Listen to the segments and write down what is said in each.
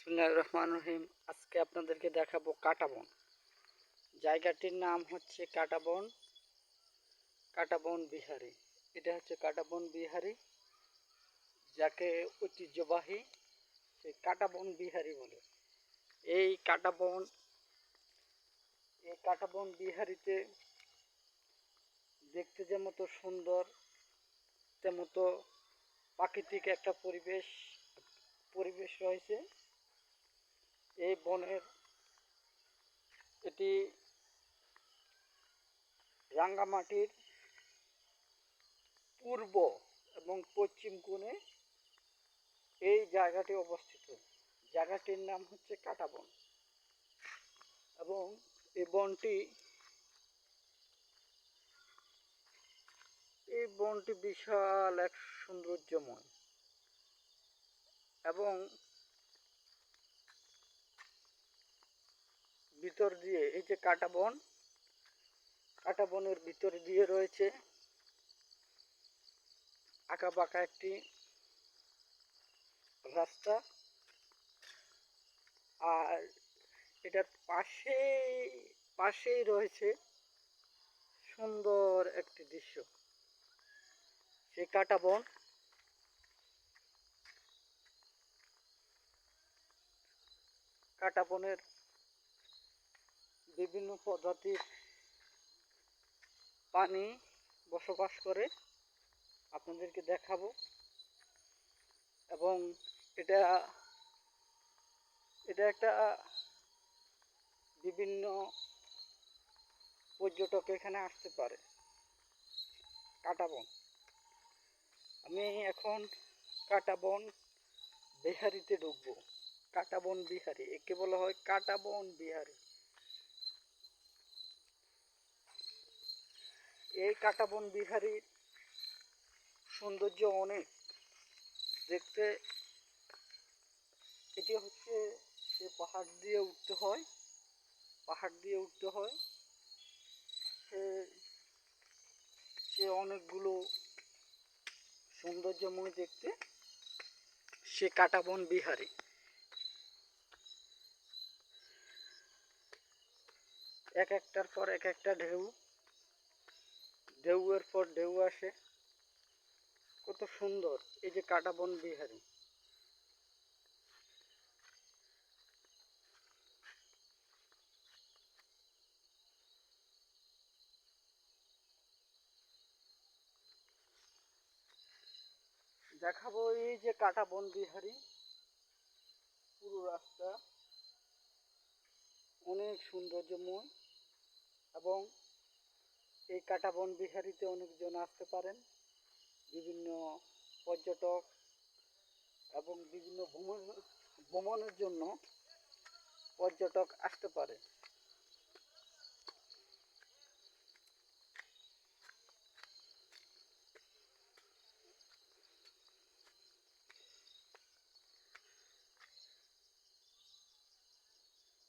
বিসমিল্লাহির রহমানির রহিম। আজকে আপনাদেরকে দেখাবো কাঁটাবন। জায়গাটির নাম হচ্ছে কাঁটাবন বিহারি। এটা হচ্ছে কাঁটাবন বিহারি, যাকে ঐতিহ্যবাহী সেই কাঁটাবন বিহারি বলে। এই কাঁটাবন বিহারিতে দেখতে যেমতো সুন্দর, তেমতো প্রাকৃতিক একটা পরিবেশ রয়েছে। এই বনের এটি রাঙ্গামাটির পূর্ব এবং পশ্চিম কোণে এই জায়গাটি অবস্থিত। জায়গাটির নাম হচ্ছে কাঁটাবন এবং এই বনটি বিশাল এক সৌন্দর্যময় এবং ভিতর দিয়ে এই যে কাঁটাবনের ভিতর দিয়ে রয়েছে আঁকাবাঁকা একটি রাস্তা, আর এটার পাশেই রয়েছে সুন্দর একটি দৃশ্য। সেই কাঁটাবনের বিভিন্ন প্রজাতির প্রাণী বসবাস করে, আপনাদেরকে দেখাবো। এবং এটা একটা বিভিন্ন পর্যটক এখানে আসতে পারে। কাঁটাবন, আমি এখন কাঁটাবন বিহারিতে ঢুকবো। কাঁটাবন বিহারি, একে বলা হয় কাঁটাবন বিহারি। এই কাঁটাবন বিহারির সৌন্দর্য অনেক দেখতে। এটি হচ্ছে সে পাহাড় দিয়ে উঠতে হয়। সে অনেকগুলো সৌন্দর্যময় দেখতে সে কাঁটাবন বিহারি। এক একটার পর এক একটা ঢেউয়ের পর ঢেউ আসে, কত সুন্দর এই যে কাঁটাবন বিহারি। দেখাবো এই যে কাঁটাবন বিহারি, পুরো রাস্তা অনেক সৌন্দর্যময় এবং এই কাঁটাবন বিহারিতে অনেকজন আসতে পারেন, বিভিন্ন পর্যটক এবং বিভিন্ন ভ্রমণের জন্য পর্যটক আসতে পারে।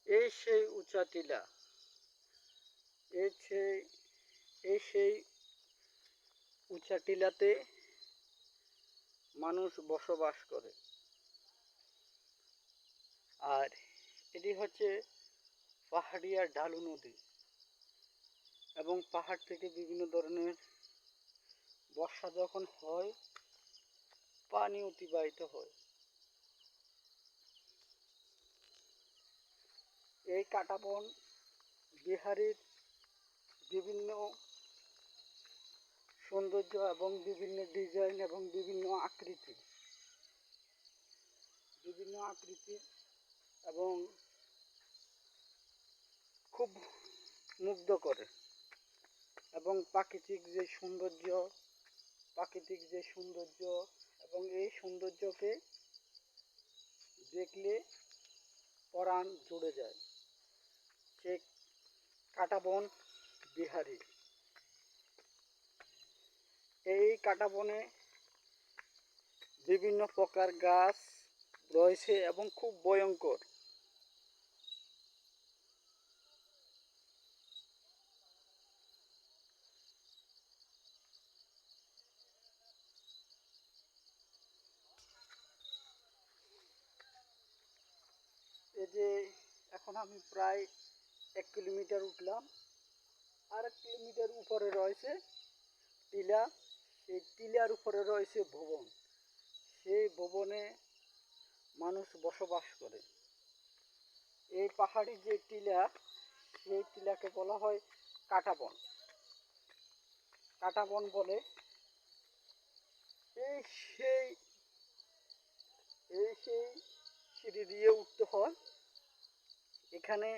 এই সেই উঁচা টিলা, এই সেই উঁচা টিলাতে মানুষ বসবাস করে। আর এটি হচ্ছে পাহাড়িয়া ঢালু নদী এবং পাহাড় থেকে বিভিন্ন ধরনের বর্ষা যখন হয় পানি অতিবাহিত হয়। এই কাঁটাবন বিহারির বিভিন্ন সৌন্দর্য এবং বিভিন্ন ডিজাইন এবং বিভিন্ন আকৃতি এবং খুব মুগ্ধ করে। এবং প্রাকৃতিক যে সৌন্দর্য এবং এই সৌন্দর্যকে দেখলে পরাণ জুড়ে যায়। সে কাঁটাবন বিহারি। এই কাঁটাবনে বিভিন্ন প্রকার গাছ রয়েছে এবং খুব ভয়ঙ্কর। এই যে এখন আমি প্রায় 1 কিলোমিটার উঠলাম, আর 1 কিলোমিটার উপরে রয়েছে টিলা। সেই টিলার উপরে রয়েছে ভবন। সেই ভবনে মানুষ বসবাস করে। এই পাহাড়ি যে টিলা, সেই টিলাকে বলা হয় কাটাবন। কাটাবন বলে। এই সেই সেই সিঁড়ি দিয়ে উঠতে হয়। এখানে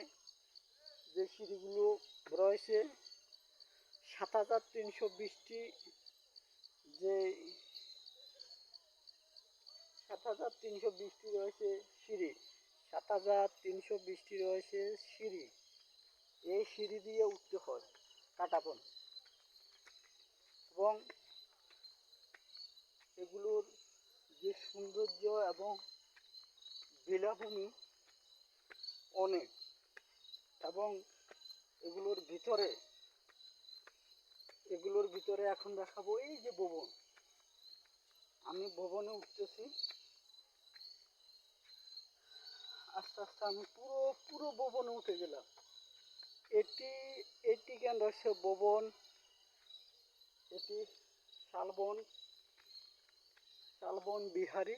যে সিঁড়িগুলো রয়েছে 7320টি, যে 7320টি রয়েছে সিঁড়ি, 7320টি রয়েছে সিঁড়ি। এই সিঁড়ি দিয়ে উঠতে হয় কাটাবন। এবং এগুলোর যে সৌন্দর্য এবং বেলাভূমি অনেক। এবং এগুলোর ভিতরে এখন দেখাবো এই যে ভবন। আমি ভবনে উঠতেছি, আস্তে আস্তে আমি পুরো ভবনে উঠে গেলাম। এটি কেন রয়েছে ভবন, এটি শালবন বিহারী।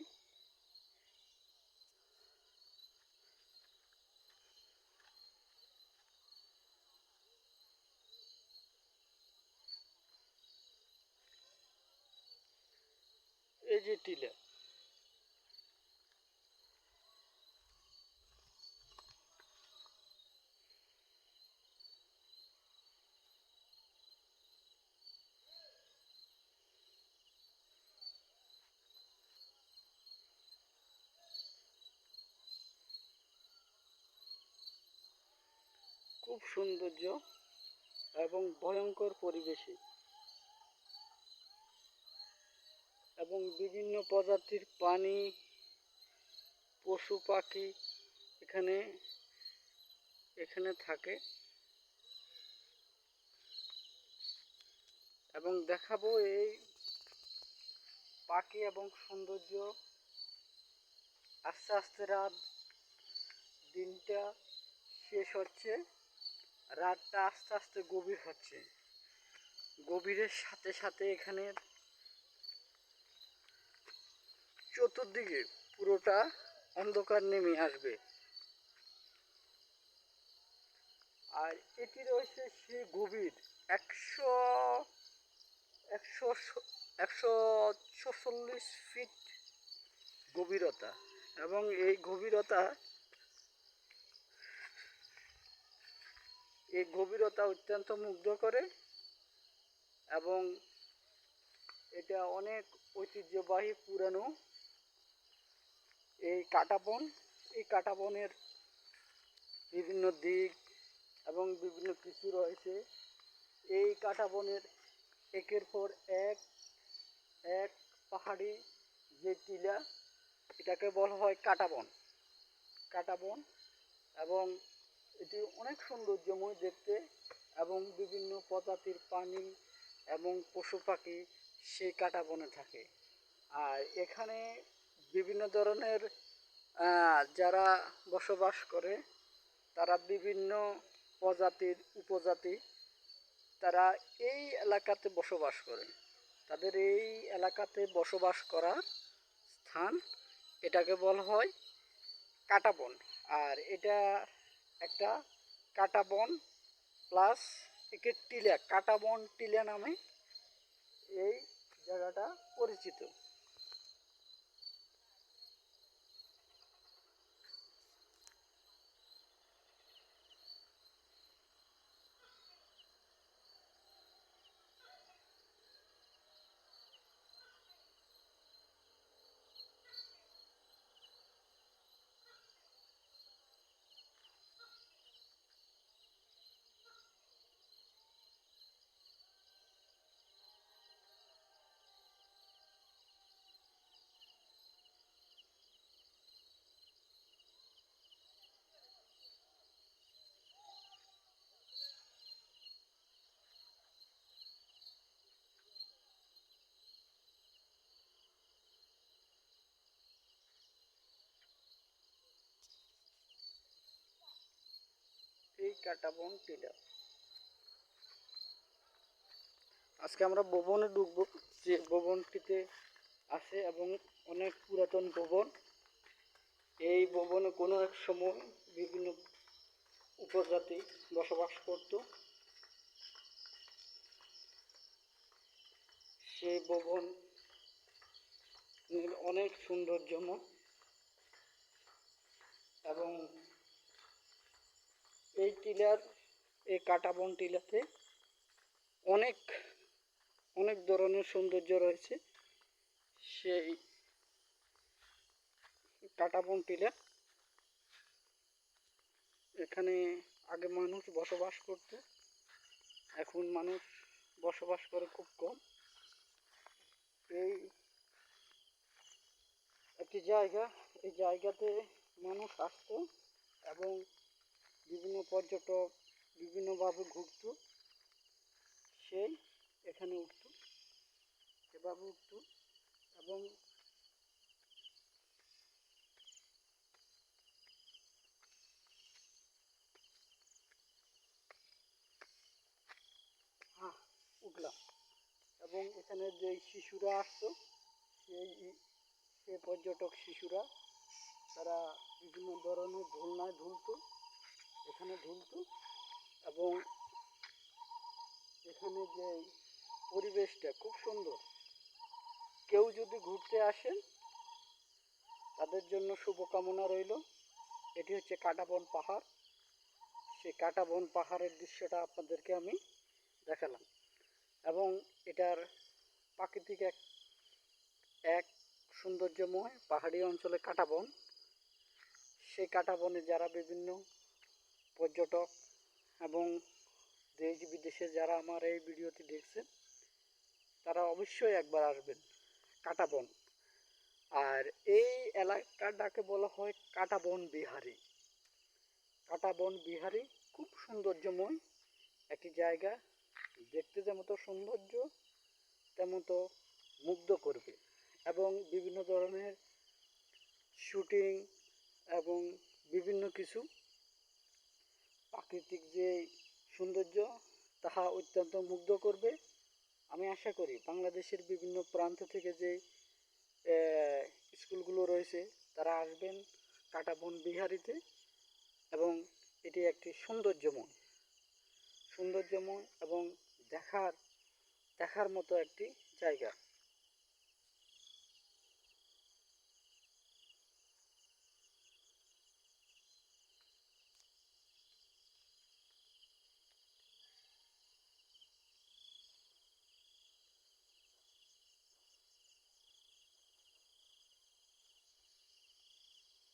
এই যে টিলা, খুব সৌন্দর্য এবং ভয়ঙ্কর পরিবেশে, এবং বিভিন্ন প্রজাতির প্রাণী, পশু পাখি এখানে থাকে। এবং দেখাবো এই পাখি এবং সৌন্দর্য। আস্তে আস্তে দিনটা শেষ হচ্ছে, রাতটা আস্তে আস্তে গভীর হচ্ছে। গভীরের সাথে সাথে এখানে চতুর্দিকে পুরোটা অন্ধকার নেমে আসবে। আর এটি রয়েছে সে গভীর 146 ফিট গভীরতা। এবং এই গভীরতা অত্যন্ত মুগ্ধ করে। এবং এটা অনেক ঐতিহ্যবাহী পুরানো এই কাটাবনের বিভিন্ন দিক এবং বিভিন্ন কিছু রয়েছে। এই কাটাবনের একের পর এক পাহাড়ি যে টিলা, এটাকে বলা হয় কাটাবন। এবং এটি অনেক সৌন্দর্যময় দেখতে, এবং বিভিন্ন প্রজাতির প্রাণী এবং পশু পাখি সেই কাটাবনে থাকে। আর এখানে বিভিন্ন ধরনের যারা বসবাস করে, তারা বিভিন্ন প্রজাতির উপজাতি, তারা এই এলাকাতে বসবাস করে। তাদের এই এলাকাতে বসবাস করার স্থান, এটাকে বলা হয় কাটাবন। আর এটা একটা কাটাবন প্লাস একে টিলা, কাটাবন টিলা নামে এই জায়গাটা পরিচিত। কাঁটাবন টিলা। আজকে আমরা ভবনে ঢুকবো, যে ভবনটিতে আছে এবং অনেক পুরাতন ভবন। এই ভবনে কোনো এক সময় বিভিন্ন উপজাতি বসবাস করত। সেই ভবন অনেক সৌন্দর্যময় এবং এই টিলার, এই কাঁটাবন টিলাতে অনেক অনেক ধরনের সৌন্দর্য রয়েছে। সেই কাঁটাবন টিলা, এখানে আগে মানুষ বসবাস করত, এখন মানুষ বসবাস করে খুব কম। এই একটি জায়গা, এই জায়গাতে মানুষ আসতো এবং বিভিন্ন পর্যটক বিভিন্নভাবে ঘুরত। সেই এখানে উঠত, এভাবে উঠত এবং উঠলাম এবং এখানে যে শিশুরা আসতো, সেই পর্যটক শিশুরা তারা বিভিন্ন ধরনের দোলনায় ঝুলতো, এখানে ঝুলতো এবং এখানে যে পরিবেশটা খুব সুন্দর। কেউ যদি ঘুরতে আসেন তাদের জন্য শুভকামনা রইল। এটি হচ্ছে কাঁটাবন পাহাড়। সেই কাঁটাবন পাহাড়ের দৃশ্যটা আপনাদেরকে আমি দেখালাম এবং এটার প্রাকৃতিক এক সৌন্দর্যময় পাহাড়ি অঞ্চলে কাঁটাবন। সেই কাঁটাবনে যারা বিভিন্ন পর্যটক এবং দেশ বিদেশে যারা আমার এই ভিডিওটি দেখছেন তারা অবশ্যই একবার আসবেন কাঁটাবন। আর এই এলাকাটাকে বলা হয় কাঁটাবন বিহারী। কাঁটাবন বিহারী খুব সৌন্দর্যময় একটি জায়গা, দেখতে যেমন সৌন্দর্য তেমন মুগ্ধ করবে এবং বিভিন্ন ধরনের শুটিং এবং বিভিন্ন কিছু প্রাকৃতিক যে সৌন্দর্য তাহা অত্যন্ত মুগ্ধ করবে। আমি আশা করি বাংলাদেশের বিভিন্ন প্রান্ত থেকে যে স্কুলগুলো রয়েছে তারা আসবেন কাঁটাবন বিহারীতে এবং এটি একটি সৌন্দর্যময় এবং দেখার মতো একটি জায়গা।